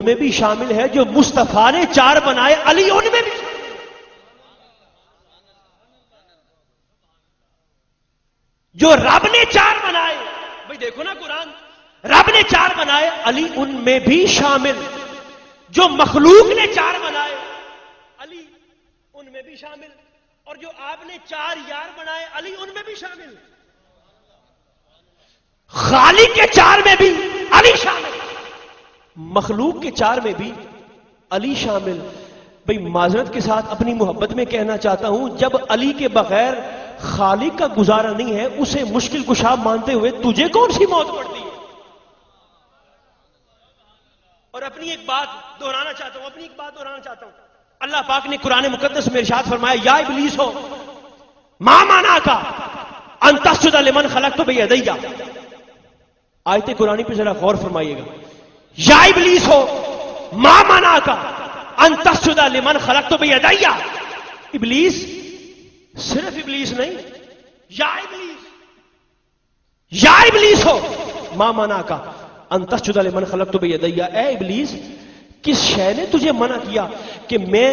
میں بھی شامل ہے، جو مصطفیٰ نے چار بنائے علی ان میں بھی شامل ہے، جو رب نے چار بنائے، بھئی دیکھو نا قرآن، رب نے چار بنائے علی ان میں بھی شامل، جو مخلوق نے چار بنائے علی ان میں بھی شامل، اور جو آپ نے چار یار بنائے علی ان میں بھی شامل، خالق کے چار میں بھی علی شامل، مخلوق کے چار میں بھی علی شامل۔ بھئی معذرت کے ساتھ اپنی محبت میں کہنا چاہتا ہوں، جب علی کے بغیر خالق کا گزارا نہیں ہے، اسے مشکل کشا مانتے ہوئے تجھے کون سی موت پڑتی ہے؟ اور اپنی ایک بات دہرانا چاہتا ہوں، اللہ پاک نے قرآن مقدس میں ارشاد فرمایا، یا ابلیس ہو ما منعک ان تسجد لمن خلقت بیدی۔ آیت قرآن پہ ذرا غور فرمائیے گا، یا ابلیس ہو ما منعک ان تسجد لمن خلقت بیدی۔ ابلیس صرف ابلیس نہیں، یا ابلیس ہو ما منعک ان تسجد لمن خلقت بیدی۔ اے ابلیس، کس شے نے تجھے منع کیا کہ میں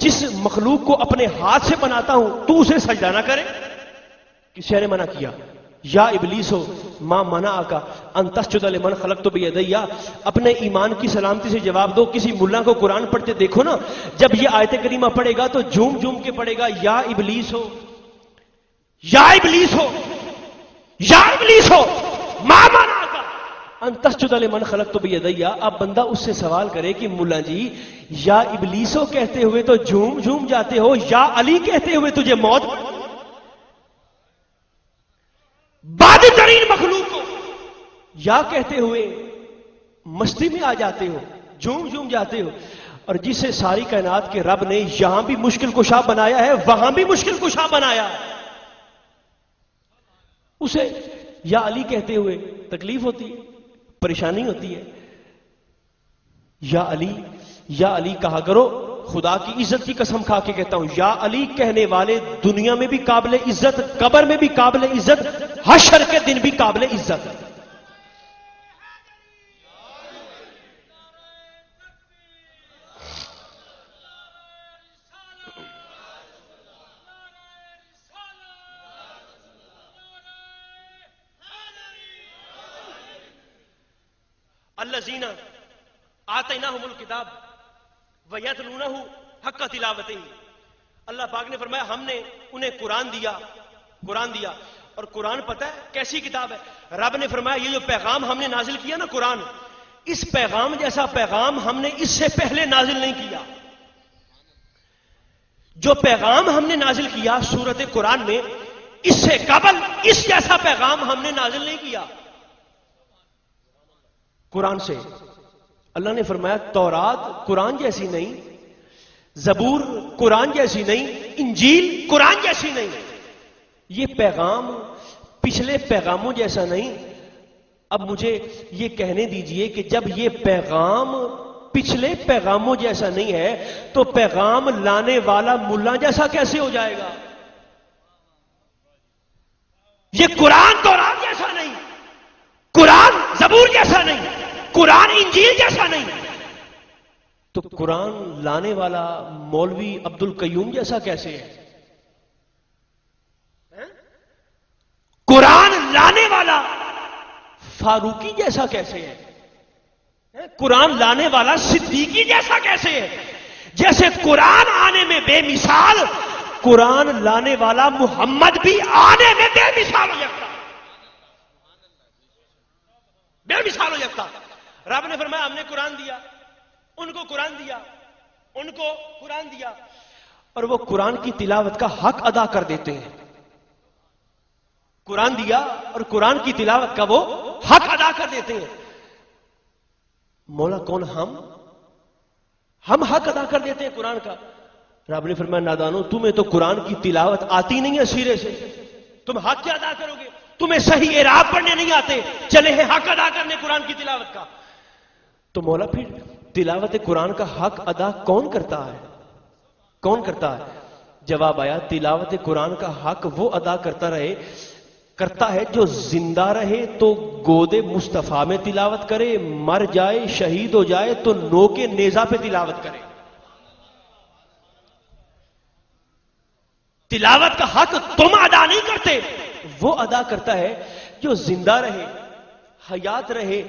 جس مخلوق کو اپنے ہاتھ سے بناتا ہوں تو اسے سجدہ نہ کرے؟ کس شے نے منع کیا؟ یا ابلیس ہو ما منعک ان تسجد لمن خلقت بیدی۔ اپنے ایمان کی سلامتی سے جواب دو، کسی ملا کو قرآن پڑھتے دیکھو نا، جب یہ آیت کریمہ پڑھے گا تو جھوم جھوم کے پڑھے گا، یا ابلیس ہو، یا ابلیس ہو، یا ابلیس ہو ما منعک ان تسجد لمن خلقت بیدی۔ اب بندہ اس سے سوال کرے کہ ملا جی، یا ابلیسو کہتے ہوئے تو جھوم جھوم جاتے ہو، یا علی کہتے ہوئے تجھے موت پڑتی، بعد ترین مخلوق کو یا کہتے ہوئے مستی میں آ جاتے ہو، جھوم جھوم جاتے ہو، اور جسے ساری کائنات کے رب نے یہاں بھی مشکل کشا بنایا ہے وہاں بھی مشکل کشا بنایا ہے، اسے یا علی کہتے ہوئے تکلیف ہوتی ہے، پریشانی ہوتی ہے۔ یا علی کہا کرو، خدا کی عزت کی قسم کھا کے کہتا ہوں، یا علی کہنے والے دنیا میں بھی قابل عزت، قبر میں بھی قابل عزت، حشر کے دن بھی قابل عزت۔ الذین آتیناہم الکتاب ویتلونہ حق تلاوتہ۔ اللہ پاک نے فرمایا ہم نے انہیں قرآن دیا، اور قرآن پتہ ہے کیسی کتاب ہے؟ رب نے فرمایا یہ جو پیغام ہم نے نازل کیا نا قرآن، اس پیغام جیسا پیغام ہم نے اس سے پہلے نازل نہیں کیا۔ جو پیغام ہم نے نازل کیا سورۃ قرآن میں، اس سے قبل اس جیسا پیغام ہم نے نازل نہیں کیا قرآن سے۔ اللہ نے فرمایا تورات قرآن جیسی نہیں، زبور قرآن جیسی نہیں، انجیل قرآن جیسی نہیں، یہ پیغام پچھلے پیغاموں جیسا نہیں۔ اب مجھے یہ کہنے دیجئے کہ جب یہ پیغام پچھلے پیغاموں جیسا نہیں ہے تو پیغام لانے والا ملا جیسا کیسے ہو جائے گا؟ یہ قرآن تورات جیسا نہیں، قرآن زبور جیسا نہیں، قرآن انجیل جیسا نہیں، تو قرآن لانے والا مولوی عبد القیوم جیسا کیسے ہے؟ قرآن لانے والا فاروقی جیسا کیسے ہے؟ قرآن لانے والا صدیقی جیسا کیسے ہے؟ جیسے قرآن آنے میں بے مثال، قرآن لانے والا محمد بھی آنے میں بے مثال ہو جاتا، بے مثال ہو جاتا۔ رب نے فرمایا ہم نے قرآن دیا، ان کو قرآن دیا، ان کو قرآن دیا، اور وہ قرآن کی تلاوت کا حق ادا کر دیتے ہیں۔ قرآن دیا اور قرآن کی تلاوت کا وہ حق ادا کر دیتے ہیں۔ مولا کون؟ ہم حق ادا کر دیتے ہیں قرآن کا۔ رب نے فرمایا نادانو، تمہیں تو قرآن کی تلاوت آتی نہیں ہے سیرے سے، تم حق کیا ادا کرو گے؟ تمہیں صحیح اعراب پڑھنے نہیں آتے، چلے ہیں حق ادا کرنے قرآن کی تلاوت کا۔ تو مولا پھر تلاوت قرآن کا حق ادا کون کرتا ہے؟ کون کرتا ہے؟ جواب آیا تلاوت قرآن کا حق وہ ادا کرتا رہے کرتا ہے جو زندہ رہے تو گود مصطفیٰ میں تلاوت کرے، مر جائے شہید ہو جائے تو نوک نیزہ پہ تلاوت کرے. تلاوت کا حق تم ادا نہیں کرتے، وہ ادا کرتا ہے جو زندہ رہے، حیات رہے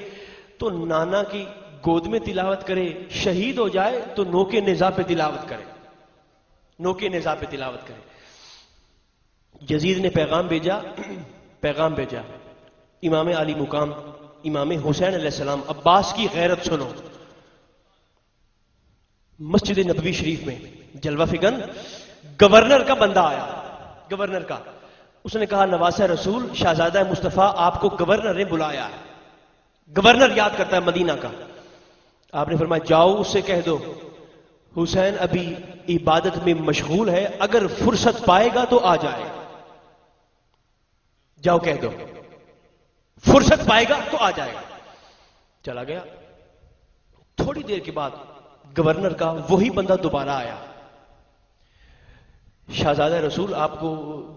تو نانا کی گود میں تلاوت کرے، شہید ہو جائے تو نوک نیزہ پہ تلاوت کرے، نوک نیزہ پہ تلاوت کرے. یزید نے پیغام بھیجا امام علی مقام امام حسین علیہ السلام عباس کی غیرت سنو. مسجد نبوی شریف میں جلوہ فگن گورنر کا بندہ آیا، گورنر کا. اس نے کہا نواسہ رسول شہزادہ مصطفیٰ آپ کو گورنر نے بلایا ہے. گورنر یاد کرتا ہے مدینہ کا. آپ نے فرمایا جاؤ اس سے کہہ دو حسین ابھی عبادت میں مشغول ہے، اگر فرصت پائے گا تو آ جائے گا. جاؤ کہہ دو فرصت پائے گا تو آ جائے گا. چلا گیا. تھوڑی دیر کے بعد گورنر کا وہی بندہ دوبارہ آیا. شہزادہ رسول آپ کو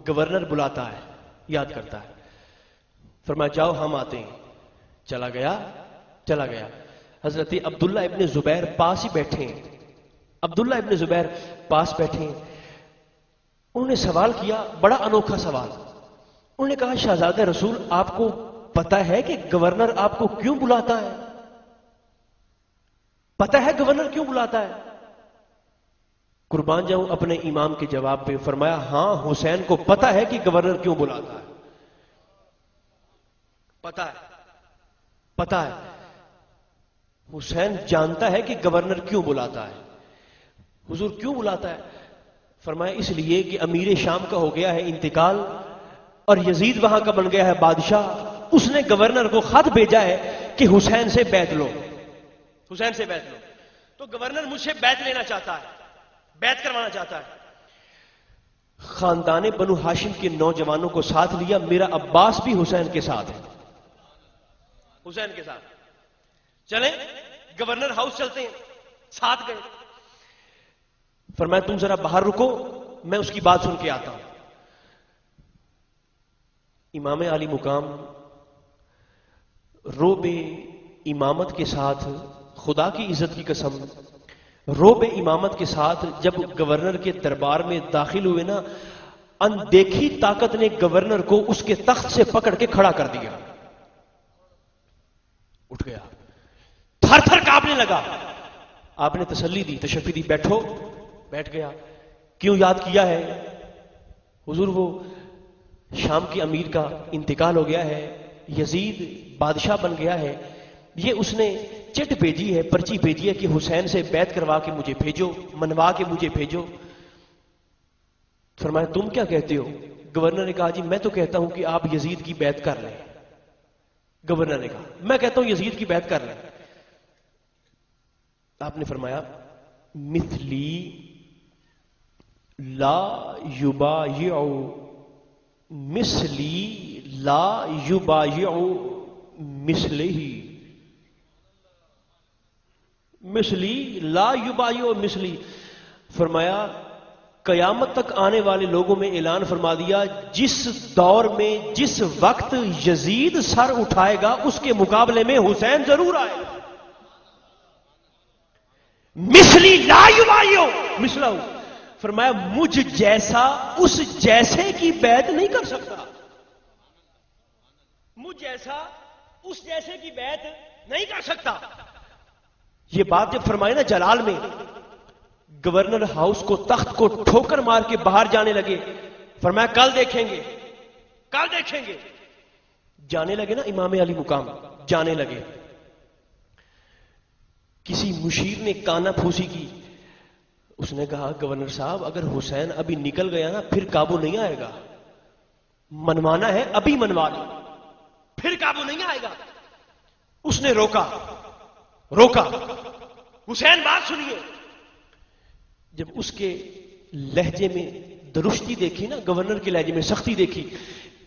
گورنر بلاتا ہے، یاد کرتا ہے. فرمایا جاؤ ہم آتے ہیں. چلا گیا. حضرت عبداللہ ابن زبیر پاس ہی بیٹھے ہیں. عبداللہ ابن زبیر پاس بیٹھے ہیں. انہوں نے سوال کیا، بڑا انوکھا سوال. انہوں نے کہا شہزادہ رسول آپ کو پتا ہے کہ گورنر آپ کو کیوں بلاتا ہے؟ پتا ہے گورنر کیوں بلاتا ہے؟ قربان جاؤں اپنے امام کے جواب پہ. فرمایا ہاں حسین کو پتا ہے کہ گورنر کیوں بلاتا ہے. پتا ہے حسین جانتا ہے کہ گورنر کیوں بلاتا ہے. حضور کیوں بلاتا ہے؟ فرمایا اس لیے کہ امیر شام کا ہو گیا ہے انتقال اور یزید وہاں کا بن گیا ہے بادشاہ. اس نے گورنر کو خط بھیجا ہے کہ حسین سے بیعت لو. تو گورنر مجھ سے بیعت لینا چاہتا ہے، بیعت کروانا چاہتا ہے. خاندان بنو ہاشم کے نوجوانوں کو ساتھ لیا. میرا عباس بھی حسین کے ساتھ ہے. چلیں گورنر ہاؤس چلتے ہیں. ساتھ گئے. فرمایا تم ذرا باہر رکو، میں اس کی بات سن کے آتا ہوں. امام علی مقام روب امامت کے ساتھ، خدا کی عزت کی قسم، روب امامت کے ساتھ جب گورنر کے دربار میں داخل ہوئے نا، اندیکھی طاقت نے گورنر کو اس کے تخت سے پکڑ کے کھڑا کر دیا. اٹھ گیا، تھر تھر کانپنے لگا. آپ نے تسلی دی، تشفی دی، بیٹھو. بیٹھ گیا. کیوں یاد کیا ہے؟ حضور وہ شام کے امیر کا انتقال ہو گیا ہے، یزید بادشاہ بن گیا ہے. یہ اس نے چٹ بھیجی ہے، پرچی بھیجی ہے کہ حسین سے بیعت کروا کے مجھے بھیجو، منوا کے مجھے بھیجو. فرمایا تم کیا کہتے ہو؟ گورنر نے کہا جی میں تو کہتا ہوں کہ آپ یزید کی بیعت کر لیں. گورنر نے کہا میں کہتا ہوں یزید کی بیعت کر لیں. آپ نے فرمایا مثلی لا یبایع، مثلی لا یبایع مثلی، مثلی لا یبایع مثلی. فرمایا قیامت تک آنے والے لوگوں میں اعلان فرما دیا جس دور میں جس وقت یزید سر اٹھائے گا اس کے مقابلے میں حسین ضرور آئے گا. مثلی لا یبایع مثلہ. فرمایا مجھ جیسا اس جیسے کی بیعت نہیں کر سکتا. مجھ جیسا اس جیسے کی بیعت نہیں کر سکتا. یہ بات جب فرمائی نا جلال میں، گورنر ہاؤس کو تخت کو ٹھوکر مار کے باہر جانے لگے. فرمایا کل دیکھیں گے، کل دیکھیں گے. جانے لگے نا امام علی مقام، جانے لگے. کسی مشیر نے کانا پھوسی کی. اس نے کہا گورنر صاحب اگر حسین ابھی نکل گیا نا پھر قابو نہیں آئے گا. منوانا ہے ابھی منوا لو، پھر قابو نہیں آئے گا. اس نے روکا. حسین بات سنیے. جب اس کے لہجے میں درشتی دیکھی نا، گورنر کے لہجے میں سختی دیکھی،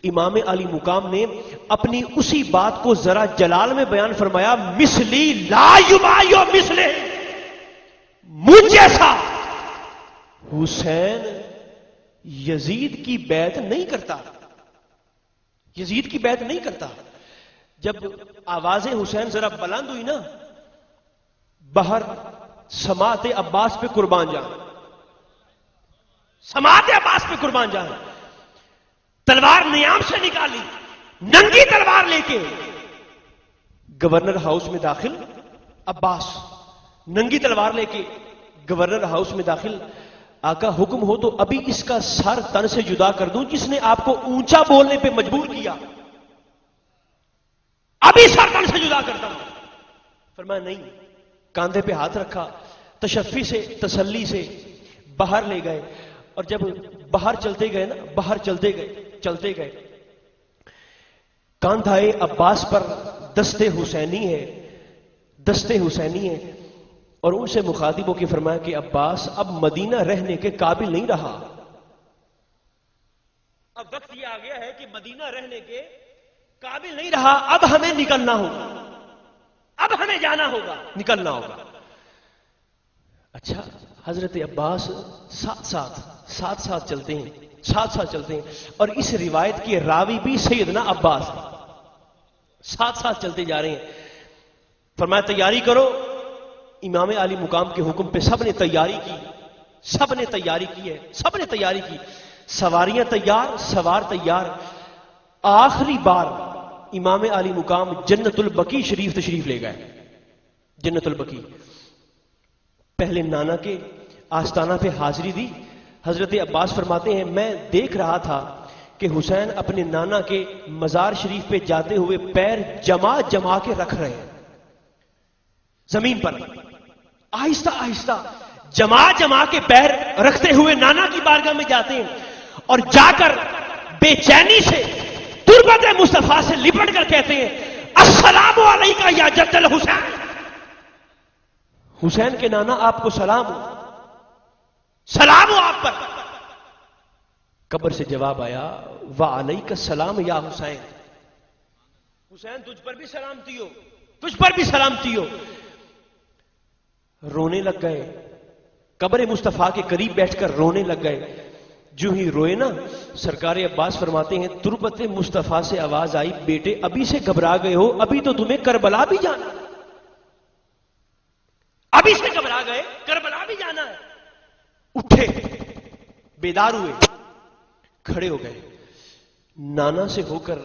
امام علی مقام نے اپنی اسی بات کو ذرا جلال میں بیان فرمایا مثلی لا یبایع مثلہ. مجھ جیسا حسین یزید کی بیعت نہیں کرتا. یزید کی بیعت نہیں کرتا. جب آواز حسین ذرا بلند ہوئی نا، باہر سماعت عباس پہ قربان جان، سماعت عباس پہ قربان جان، تلوار نیام سے نکالی، ننگی تلوار لے کے گورنر ہاؤس میں داخل. عباس ننگی تلوار لے کے گورنر ہاؤس میں داخل. آقا حکم ہو تو ابھی اس کا سر تن سے جدا کر دوں جس نے آپ کو اونچا بولنے پہ مجبور کیا، ابھی سر تن سے جدا کرتا ہوں. فرمایا نہیں. کاندھے پہ ہاتھ رکھا، تشفی سے تسلی سے باہر لے گئے. اور جب باہر چلتے گئے نا، باہر چلتے گئے کاندھائے عباس پر دستے حسینی ہے اور ان سے مخاطب ہو کے فرمایا کہ عباس اب مدینہ رہنے کے قابل نہیں رہا. اب وقت یہ آ گیا ہے کہ مدینہ رہنے کے قابل نہیں رہا، اب ہمیں نکلنا ہوگا، اب ہمیں جانا ہوگا، نکلنا ہوگا. اچھا، حضرت عباس ساتھ چلتے ہیں اور اس روایت کے راوی بھی سیدنا عباس ہیں. ساتھ چلتے جا رہے ہیں. فرمایا تیاری کرو. امام علی مقام کے حکم پہ سب نے تیاری کی. سواریاں تیار، سوار تیار. آخری بار امام علی مقام جنت البقیع شریف تشریف لے گئے. جنت البقیع پہلے نانا کے آستانہ پہ حاضری دی. حضرت عباس فرماتے ہیں میں دیکھ رہا تھا کہ حسین اپنے نانا کے مزار شریف پہ جاتے ہوئے پیر جما کے رکھ رہے ہیں زمین پر. آہستہ آہستہ جما کے پیر رکھتے ہوئے نانا کی بارگاہ میں جاتے ہیں اور جا کر بے چینی سے تربت مصطفیٰ سے لپٹ کر کہتے ہیں السلام علیکہ یا جد الحسین. حسین کے نانا آپ کو سلام ہو آپ پر. قبر سے جواب آیا وعلیک السلام یا حسین. حسین تجھ پر بھی سلامتی ہو. رونے لگ گئے. قبر مصطفیٰ کے قریب بیٹھ کر رونے لگ گئے. جو ہی روئے نا، سرکار عباس فرماتے ہیں تربت مصطفیٰ سے آواز آئی بیٹے ابھی سے گھبرا گئے ہو، ابھی تو تمہیں کربلا بھی جانا ہے. ابھی سے گھبرا گئے، کربلا بھی جانا ہے. اٹھے، بیدار ہوئے، کھڑے ہو گئے. نانا سے ہو کر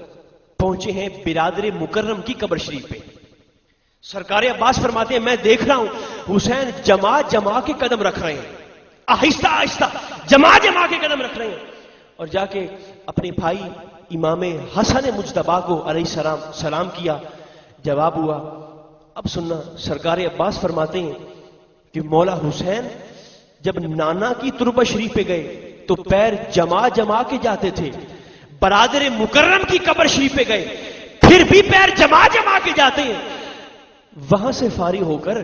پہنچے ہیں برادر مکرم کی قبر شریف پہ. سرکار عباس فرماتے ہیں میں دیکھ رہا ہوں حسین جما کے قدم رکھ رہے ہیں، آہستہ آہستہ جما کے قدم رکھ رہے ہیں. اور جا کے اپنے بھائی امام حسن مجتبیٰ کو علیہ السلام سلام کیا. جواب ہوا. اب سننا، سرکار عباس فرماتے ہیں کہ مولا حسین جب نانا کی تربت شریف پہ گئے تو پیر جما کے جاتے تھے. برادر مکرم کی قبر شریف پہ گئے پھر بھی پیر جما کے جاتے ہیں. وہاں سے فارغ ہو کر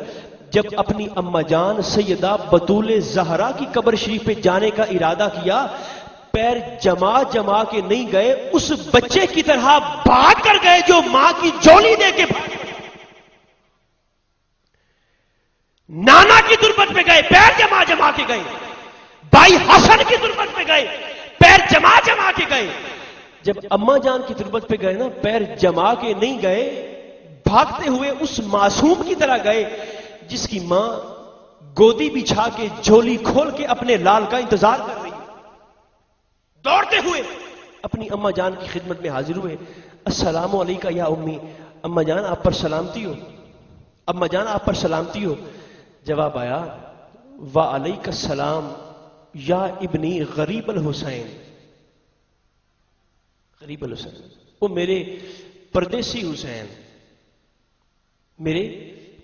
جب اپنی اما جان سیدہ بطول زہرا کی قبر شریف پہ جانے کا ارادہ کیا، پیر جما کے نہیں گئے، اس بچے کی طرح بھاگ کر گئے جو ماں کی جولی دے کے بھاگ. نانا کی تربت پہ گئے، پیر جما کے گئے. بھائی حسن کی تربت پہ گئے، پیر جما کے گئے. جب اما جان کی تربت پہ گئے نا، پیر جما کے نہیں گئے، بھاگتے ہوئے اس معصوم کی طرح گئے جس کی ماں گودی بچھا کے جھولی کھول کے اپنے لال کا انتظار کر رہی ہے. دوڑتے ہوئے اپنی اما جان کی خدمت میں حاضر ہوئے. السلام علیکہ یا امی. اما جان آپ پر سلامتی ہو، اما جان آپ پر سلامتی ہو. جواب آیا وعلیک السلام یا ابنی غریب الحسین. غریب الحسین، وہ میرے پردیسی حسین، میرے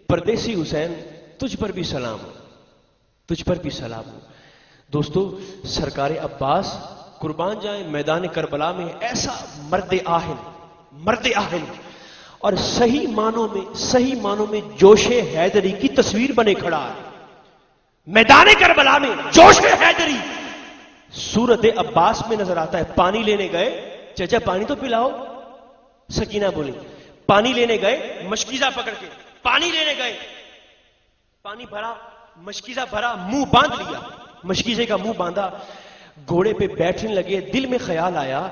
پردیسی حسین، تجھ پر بھی سلام ہو، تجھ پر بھی سلام ہو. دوستو، سرکار عباس قربان جائیں میدان کربلا میں ایسا مرد آہن اور صحیح معنوں میں جوش حیدری کی تصویر بنے کھڑا ہے. میدان کربلا میں جوش حیدری صورت عباس میں نظر آتا ہے. پانی لینے گئے، چچا پانی تو پلاؤ. سکینہ بولی. پانی لینے گئے، مشکیزہ پکڑ کے پانی لینے گئے، پانی بھرا، مشکیزہ بھرا، منہ باندھ لیا، مشکیزے کا منہ باندھا. گھوڑے پہ بیٹھنے لگے. دل میں خیال آیا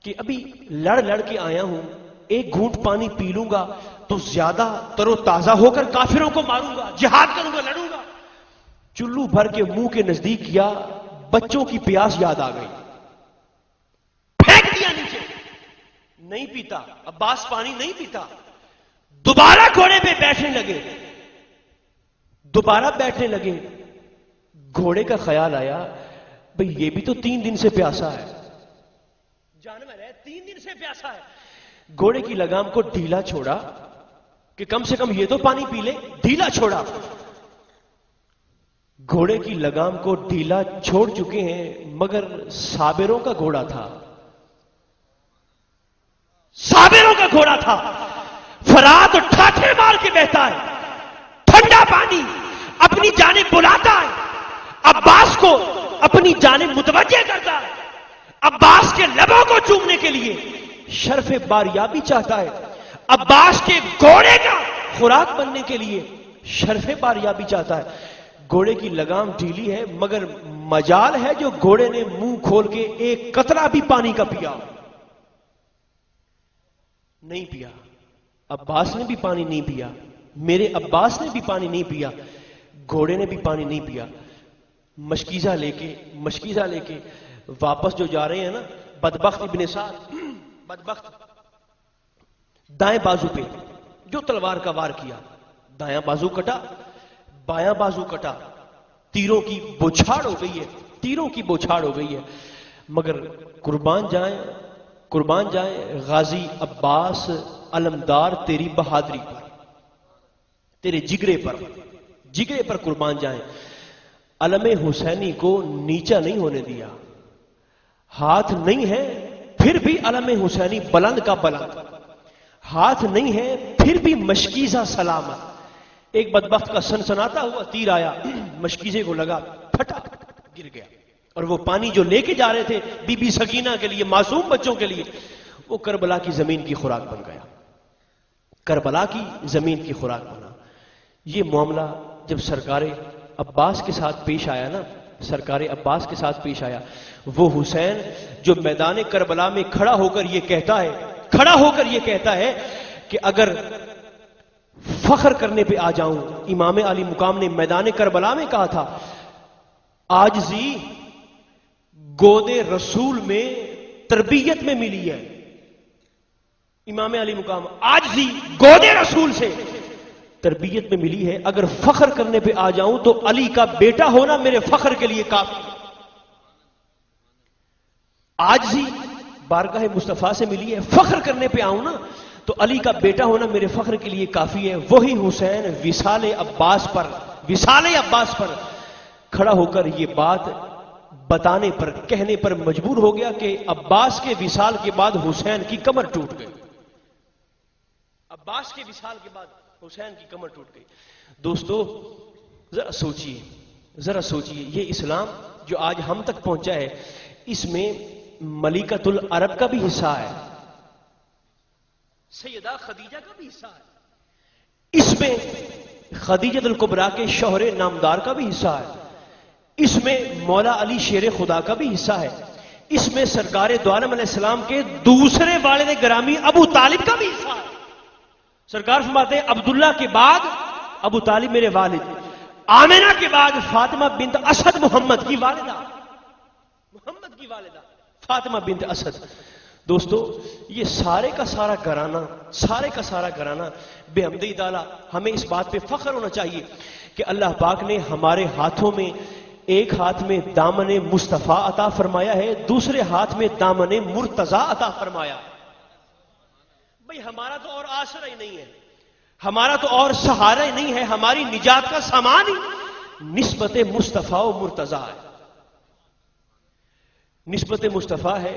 کہ ابھی لڑ لڑ کے آیا ہوں، ایک گھونٹ پانی پی لوں گا تو زیادہ تر و تازہ ہو کر کافروں کو ماروں گا، جہاد کروں گا، لڑوں گا. چلو بھر کے منہ کے نزدیک کیا، بچوں کی پیاس یاد آ گئی، پھینک دیا نیچے. نہیں پیتا عباس، پانی نہیں پیتا. دوبارہ گھوڑے پہ بیٹھنے لگے، دوبارہ بیٹھنے لگے. گھوڑے کا خیال آیا بھئی یہ بھی تو 3 دن سے پیاسا ہے، جانور ہے 3 دن سے پیاسا ہے. گھوڑے کی لگام کو ڈھیلا چھوڑا کہ کم سے کم یہ تو پانی پی لے. ڈھیلا چھوڑا، گھوڑے کی لگام کو ڈھیلا چھوڑ چکے ہیں، مگر صابروں کا گھوڑا تھا، صابروں کا گھوڑا تھا. فرات ٹھاٹھے مار کے بہتا ہے، ٹھنڈا پانی اپنی جانب بلاتا ہے، عباس کو اپنی جانب متوجہ کرتا ہے، عباس کے لبوں کو چومنے کے لیے شرف باریابی چاہتا ہے، عباس کے گھوڑے کا خوراک بننے کے لیے شرف باریابی چاہتا ہے. گھوڑے کی لگام ڈھیلی ہے، مگر مجال ہے جو گھوڑے نے منہ کھول کے ایک قطرہ بھی پانی کا پیا نہیں پیا. عباس نے بھی پانی نہیں پیا، میرے عباس نے بھی پانی نہیں پیا، گھوڑے نے بھی پانی نہیں پیا. مشکیزہ لے کے واپس جو جا رہے ہیں نا، بدبخت ابن سعد، بدبخت دائیں بازو پہ جو تلوار کا وار کیا، دایاں بازو کٹا، بایاں بازو کٹا، تیروں کی بوچھاڑ ہو گئی ہے، تیروں کی بوچھاڑ ہو گئی ہے. مگر قربان جائیں غازی عباس علمدار تیری بہادری پر، تیرے جگرے پر قربان جائیں. علم حسینی کو نیچا نہیں ہونے دیا، ہاتھ نہیں ہے پھر بھی علم حسینی بلند کا بلند، ہاتھ نہیں ہے پھر بھی مشکیزہ سلامت. ایک بدبخت کا سنسناتا ہوا تیر آیا، مشکیزے کو لگا، پھٹا، گر گیا. اور وہ پانی جو لے کے جا رہے تھے بی بی سکینہ کے لیے، معصوم بچوں کے لیے، وہ کربلا کی زمین کی خوراک بن گیا، کربلا کی زمین کی خوراک بنا. یہ معاملہ جب سرکار عباس کے ساتھ پیش آیا نا، سرکار عباس کے ساتھ پیش آیا، وہ حسین جو میدان کربلا میں کھڑا ہو کر یہ کہتا ہے کہ اگر فخر کرنے پہ آ جاؤں، امام علی مقام نے میدان کربلا میں کہا تھا، عاجزی گود رسول میں تربیت میں ملی ہے. امام علی مقام عاجزی گود رسول سے تربیت میں ملی ہے. اگر فخر کرنے پہ آ جاؤں تو علی کا بیٹا ہونا میرے فخر کے لیے کافی ہے. عاجزی بارگاہ مصطفیٰ سے ملی ہے، فخر کرنے پہ آؤں نا تو علی کا بیٹا ہونا میرے فخر کے لیے کافی ہے. وہی حسین وصال عباس پر کھڑا ہو کر یہ بات بتانے پر، کہنے پر مجبور ہو گیا کہ عباس کے وصال کے بعد حسین کی کمر ٹوٹ گئی. عباس کے وصال کے بعد حسین کی کمر ٹوٹ گئی. دوستو ذرا سوچئے یہ اسلام جو آج ہم تک پہنچا ہے، اس میں ملکۃ العرب کا بھی حصہ ہے، سیدہ خدیجہ کا بھی حصہ ہے، اس میں خدیجہ الکبریٰ کے شوہر نامدار کا بھی حصہ ہے، اس میں مولا علی شیر خدا کا بھی حصہ ہے، اس میں سرکار دو عالم علیہ السلام کے دوسرے والد گرامی ابو طالب کا بھی حصہ ہے. سرکار فرماتے ہیں عبداللہ کے بعد ابو طالب میرے والد، آمنہ کے بعد فاطمہ بنت اسد محمد کی والدہ فاطمہ بنت اسد. دوستو یہ سارے کا سارا گھرانہ بے حمدی تعالی ہمیں اس بات پہ فخر ہونا چاہیے کہ اللہ پاک نے ہمارے ہاتھوں میں، ایک ہاتھ میں دامن مصطفیٰ عطا فرمایا ہے، دوسرے ہاتھ میں دامن مرتضیٰ عطا فرمایا. بھئی ہمارا تو اور آسرا ہی نہیں ہے، ہمارا تو اور سہارا ہی نہیں ہے، ہماری نجات کا سامان ہی نسبت مصطفیٰ و مرتضیٰ ہے. نسبت مصطفیٰ ہے،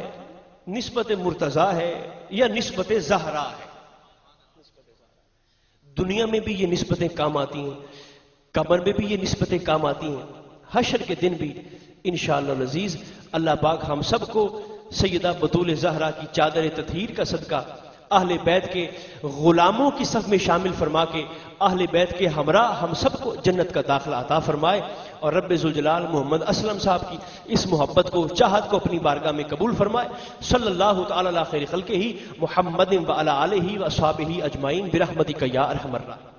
نسبت مرتضیٰ ہے، یا نسبت زہرا ہے. دنیا میں بھی یہ نسبتیں کام آتی ہیں، قبر میں بھی یہ نسبتیں کام آتی ہیں، حشر کے دن بھی انشاءاللہ العزیز اللہ پاک ہم سب کو سیدہ بطول زہرا کی چادر تطہیر کا صدقہ اہل بیت کے غلاموں کی صف میں شامل فرما کے اہل بیت کے ہمراہ ہم سب کو جنت کا داخلہ عطا فرمائے، اور رب ذوالجلال محمد اسلم صاحب کی اس محبت کو، چاہت کو اپنی بارگاہ میں قبول فرمائے۔ صلی اللہ تعالی علی خیر خلقہ محمد وعلی آلہ واصحابہ اجمعین برحمتک یا ارحم الراحمین۔